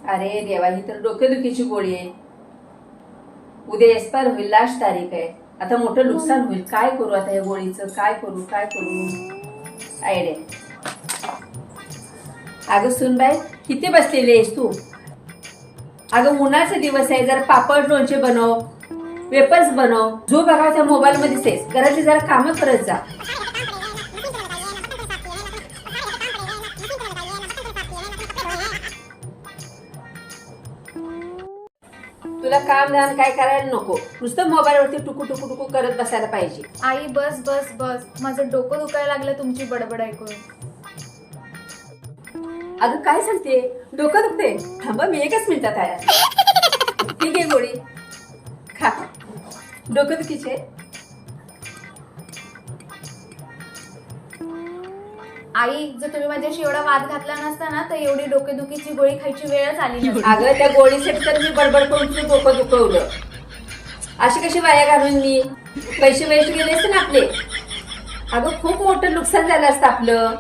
अरे देवा, ही तर डोकेदुखीची गोळी आहे. उद्या एक्सपायर होईल, लास्ट तारीख आहे. आता मोठं नुकसान होईल. काय करू आता या गोळीचं? काय करू आयडिया. अगं सुनबाई, किती बसलेली आहेस तू? अगं उन्हाचे दिवस आहे, जरा पापड लोणचे बनव, वेपर्स बनव. जो बघा त्या मोबाईल मध्येच आहेस. घरातली जरा कामं करत जा. तुला काम धाम काय करायला नको, नुसतं मोबाईलवरती टुकू टुकू टुकू करत बसायला पाहिजे. आई बस बस बस, माझं डोकं दुखायला लागलं तुमची बडबड ऐकून. अगं काय सांगते, डोकं दुखते? थांबा, मी एकच मिनिटात आहे. ठीक आहे, गोळी खा. डोकं दुखीचे आई, जर तुम्ही माझ्याशी एवढा वाद घातला नसता ना, तर एवढी डोकेदुखीची गोळी खायची वेळच आली नसती. अगं त्या गोळीसाठी तर मी बडबड करून तुझं डोकं दुखवलं. अशी कशी वाया घालून मी पैसे वेस्ट गेले असते ना आपले. अगं खूप मोठं नुकसान झालं असतं आपलं.